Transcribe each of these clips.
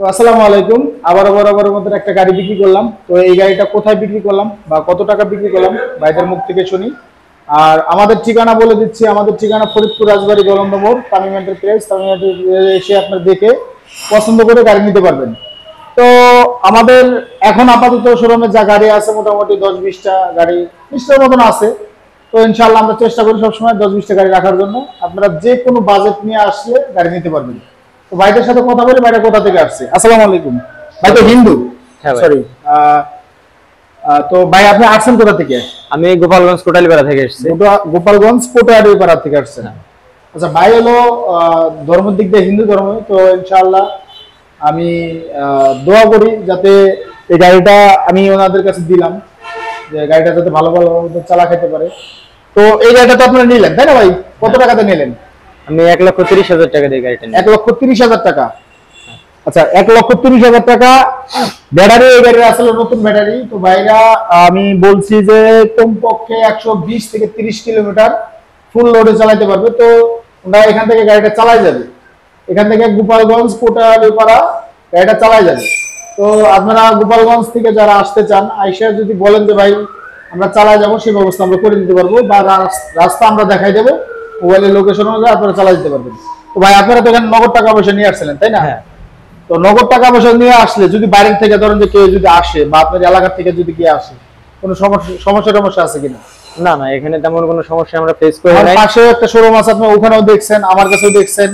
তো আসসালামু আলাইকুম। বরাবরের মতো একটা গাড়ি বিক্রি করলাম। তো এই গাড়িটা কোথায় বিক্রি করলাম বা কত টাকা বিক্রি করলাম ভাইদের মুখ থেকে শুনি। আর আমাদের ঠিকানা বলে দিচ্ছি, আমাদের ঠিকানা ফরিদপুর রাজবাড়ী গলন্দ মোড়, তামিম এন্টারপ্রাইজ। তামিম এন্টারপ্রাইজ এসে আপনার দেখে পছন্দ করে গাড়ি নিতে পারবেন। তো আমাদের এখন আপাতত শোরুমে যা গাড়ি আছে মোটামুটি 10-20টা গাড়ি, 20টার মতন আছে। তো ইনশাআল্লাহ আমরা চেষ্টা করি সবসময় 10-20টা গাড়ি রাখার জন্য। আপনারা যে কোনো বাজেট নিয়ে আসলে গাড়ি নিতে পারবেন। তো ভাইদের সাথে কথা বলি, ভাইটা কোথা থেকে আসছে। আসসালামু আলাইকুম। ভাই তো হিন্দু, সরি। তো ভাই আপনি আসছেন কোথা থেকে? আমি গোপালগঞ্জ কোটালীপাড়া থেকে এসেছি। গোপালগঞ্জ কোটালীপাড়া থেকে আসছেন। আচ্ছা, ভাই হলো ধর্মের দিক দিয়ে হিন্দু ধর্ম। তো ইনশাআল্লাহ আমি দোয়া করি যাতে এই গাড়িটা আমি ওনাদের কাছে দিলাম, যে গাড়িটা যাতে ভালো চালা খেতে পারে। তো এই গাড়িটা তো আপনারা নিলেন, তাই না ভাই? কত টাকাতে নিলেন? আমি 1,30,000 টাকা দিয়ে গাড়িটা নিই। 1,30,000 টাকা। আচ্ছা, 1,30,000 টাকা ব্যাটারি। এই গাড়ির আসলে নতুন ব্যাটারি। তো ভাইরা আমি বলছি যে কমপক্ষে 120 থেকে 30 কিলোমিটার ফুল লোডে চালাতে পারবে। তো ওরা এখান থেকে গাড়িটা চালাই যাবে, এখান থেকে গোপালগঞ্জ কোটালীপাড়া গাড়িটা চালাই যাবে। তো আপনারা গোপালগঞ্জ থেকে যারা আসতে চান, আইসা যদি বলেন যে ভাই আমরা চালাই যাবো, সেই ব্যবস্থা আমরা করে দিতে পারবো, বা রাস্তা আমরা দেখাই দেবো, মোবাইলের লোকেশন অনুযায়ী আপনারা চালাই দিতে পারবেন। তো ভাই আপনারা তো এখানে নগদ টাকা পয়সা নিয়ে আসছিলেন, তাই না? তো নগদ টাকা পয়সা নিয়ে আসলে যদি বাইরের থেকে ধরেন যে কেউ যদি আসে বা আপনার এলাকা থেকে যদি কেউ আসে, কোনো সমস্যা আছে কিনা? না না, এখানে তেমন কোনো সমস্যা আমরা ফেস করি নাই। পাশে একটা শোরুম আছে, আপনি ওখানেও দেখছেন, আমার কাছেও দেখছেন।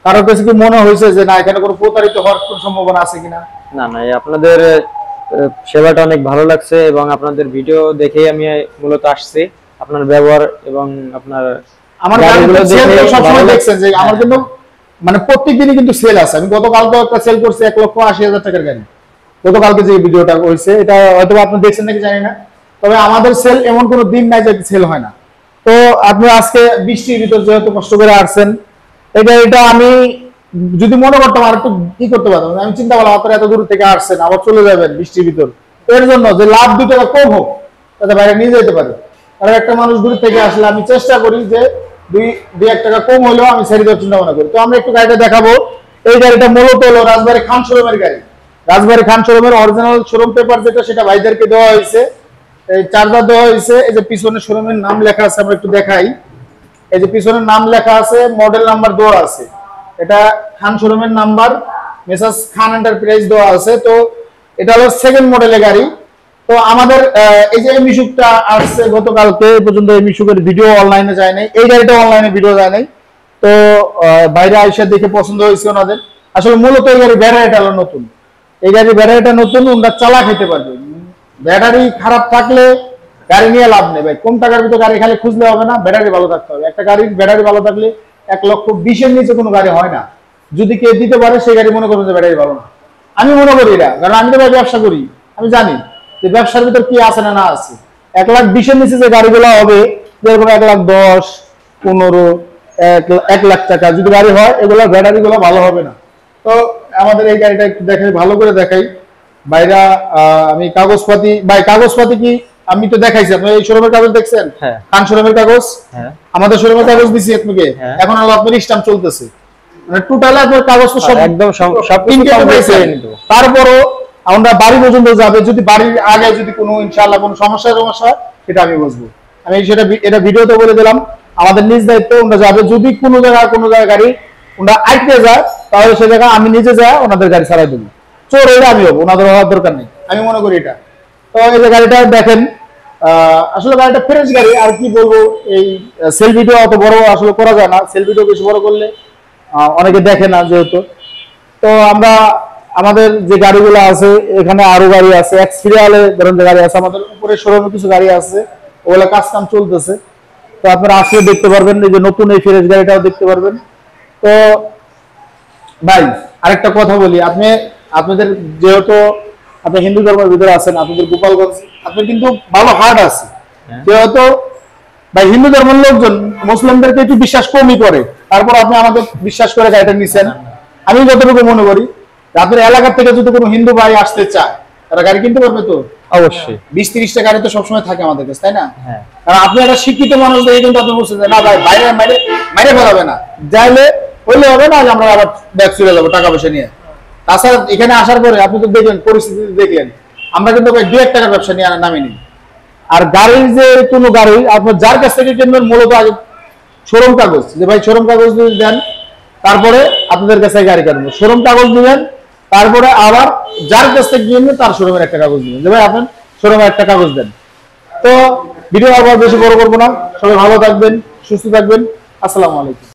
কারোর কাছে কি মনে হয়েছে যে না এখানে কোনো প্রতারিত হওয়ার কোনো সম্ভাবনা আছে কিনা? না না, আপনাদের সেবাটা অনেক ভালো লাগছে এবং আপনাদের ভিডিও দেখেই আমি মূলত আসছি। আপনার ব্যবহার এবং আপনার আমার গাড়িগুলো দেখে সবসময় দেখছেন যে আমার কিন্তু মানে প্রত্যেকদিনই কিন্তু সেল আছে। আমি গতকালকে একটা সেল করছি 1,80,000 টাকার গাড়ি। গতকালকে যে ভিডিওটা হয়েছে এটা হয়তো আপনি দেখছেন নাকি জানি না, তবে আমাদের সেল এমন কোনো দিন নাই যে সেল হয় না। তো আপনি আজকে বৃষ্টির ভিতর যেহেতু কষ্ট করে আসছেন, এই গাড়িটা আমি যদি মনে করতাম আর একটু কি করতে পারতাম, আমি চিন্তা করলাম আপনারা এত দূর থেকে আসছেন, আবার চলে যাবেন বৃষ্টির ভিতর, এর জন্য যে লাভ 2 টাকা কম হোক তাতে বাইরে নিয়ে যেতে পারে। আর একটা মানুষ দূর থেকে আসলে আমি চেষ্টা করি যে 2-1 টাকা কম হলেও আমি ছেড়ে দেওয়ার চিন্তা ভাবনা করি। তো আমরা একটু গাড়িটা দেখাবো। এই গাড়িটা মূলত হলো রাজবাড়ী খান শোরুমের গাড়ি। রাজবাড়ী খান শোরুমের অরিজিনাল শোরুম পেপার যেটা, সেটা ভাইদেরকে দেওয়া হয়েছে। এই চার্জার দেওয়া হয়েছে। এই যে পিছনে শোরুমের নাম লেখা আছে, আমরা একটু দেখাই। এই যে পিছনের নাম লেখা আছে, মডেল নাম্বার দেওয়া আছে। এটা খান শোরুমের নাম্বার, মেসার্স খান এন্টারপ্রাইজ দেওয়া আছে। তো এটা হলো সেকেন্ড মডেলের গাড়ি। তো আমাদের এই যে মিশুকটা আসছে গতকালকে পর্যন্ত, এই মিশুকের ভিডিও অনলাইনে যায় নাই, এই গাড়িটা অনলাইনে ভিডিও যায় নাই। তো বাইরে আইসা দেখে পছন্দ হয়েছে ওনাদের। আসলে মূলত এই গাড়ি ব্যাটারিটা হলো নতুন, এই গাড়ি ব্যাটারিটা নতুন, ওনারা চালা খেতে পারবে। ব্যাটারি খারাপ থাকলে গাড়ি নিয়ে লাভ নেই ভাই। কম টাকার ভিতরে গাড়ি খালি খুঁজলে হবে না, ব্যাটারি ভালো থাকতে হবে। একটা গাড়ির ব্যাটারি ভালো থাকলে 1,20,000 নিচে কোনো গাড়ি হয় না। যদি কেউ দিতে পারে সেই গাড়ি মনে করবেন যে ব্যাটারি ভালো না। আমি মনে করি এটা, কারণ আমি তো ভাই ব্যবসা করি, আমি জানি যে ব্যবসার ভিতর কি আছে না আছে। 1,20,000 নিচে যে গাড়িগুলো হবে, যেরকম 1,10,000, 15, 1,00,000 টাকা যদি গাড়ি হয়, এগুলো ব্যাটারি গুলো ভালো হবে না। তো আমাদের এই গাড়িটা একটু দেখাই, ভালো করে দেখাই ভাইরা। আমি কাগজপাতি কি আমি তো দেখাইছি, আপনি এই শোরুমের কাগজ দেখছেন? খান শোরুমের কাগজ, আমাদের শোরুমের কাগজ দিছি আপনাকে। এখন হলো আপনার স্ট্যাম্প চলতেছে, মানে টোটাল আপনার কাগজ তো সব একদম সব তারপরও আমরা বাড়ি পর্যন্ত যাবে। যদি বাড়ির আগে যদি কোনো ইনশাআল্লাহ কোনো সমস্যা সেটা আমি বুঝবো। আমি এটা ভিডিওতে বলে দিলাম, আমাদের নিজ দায়িত্ব। ওরা যাবে, যদি কোনো জায়গায় গাড়ি ওরা আটকে যায়, তাহলে সে জায়গায় আমি নিজে যাই ওনাদের গাড়ি ছাড়াই দেবো। চোর এটা আমি হবো, ওনাদের হওয়ার দরকার নেই, আমি মনে করি এটা। তো এই যে গাড়িটা দেখেন, আসলে গাড়িটা ফ্রেশ গাড়ি। আর কি বলবো, এই সেল ভিডিও অত বড় আসলে করা যায় না, সেল ভিডিও বেশি বড় করলে অনেকে দেখে না যেহেতু। তো আমরা আমাদের যে গাড়িগুলো আছে, এখানে আরো গাড়ি আছে, এক্সপিরিয়ালে ধরেন যে গাড়ি আছে, আমাদের উপরে শোরুমে কিছু গাড়ি আছে, ওগুলো কাজ কাম চলতেছে। তো আপনারা আসলে দেখতে পারবেন, এই যে নতুন এই ফ্রেশ গাড়িটাও দেখতে পারবেন। তো ভাই আরেকটা কথা বলি, আপনাদের যেহেতু আপনি হিন্দু ধর্মের ভিতরে আছেন, আপনাদের গোপালগঞ্জ আপনার কিন্তু ভালো হাট আছে। যেহেতু ভাই হিন্দু ধর্মের লোকজন মুসলিমদেরকে একটু বিশ্বাস কমই করে, তারপর আপনি আমাদের বিশ্বাস করে গাড়িটা নিছেন। আমি যতটুকু মনে করি, আপনার এলাকা থেকে যদি কোনো হিন্দু ভাই আসতে চায়, তারা গাড়ি কিনতে পারবে তো অবশ্যই। 20-30টা গাড়ি তো সবসময় থাকে আমাদের কাছে, তাই না? কারণ আপনি একটা শিক্ষিত মানুষ দেখে কিন্তু আপনি বলছেন যে না ভাই বাইরে ফেলাবে না, যাইলে হইলে হবে না, আমরা আবার ব্যাগ চলে যাবো টাকা পয়সা নিয়ে। তাছাড়া এখানে আসার পরে আপনি তো দেখলেন, পরিস্থিতি দেখলেন, আমরা কিন্তু 2-1 টাকার ব্যবসা নিয়ে নামিনি। আর গাড়ির যে কোনো গাড়ি আপনার যার কাছ থেকে কিনবেন মূলত আগে শোরুম কাগজ, যে ভাই শোরুম কাগজ যদি দেন তারপরে আপনাদের কাছে গাড়ি কাটবো, শোরুম কাগজ দিবেন, তারপরে আবার যার কাছ থেকে কিনবেন তার শোরুমের একটা কাগজ দিবেন, যে ভাই আপনার শোরুমের একটা কাগজ দেন। তো ভিডিও আবার বেশি বড় করবো না, সবাই ভালো থাকবেন, সুস্থ থাকবেন, আসসালামু আলাইকুম।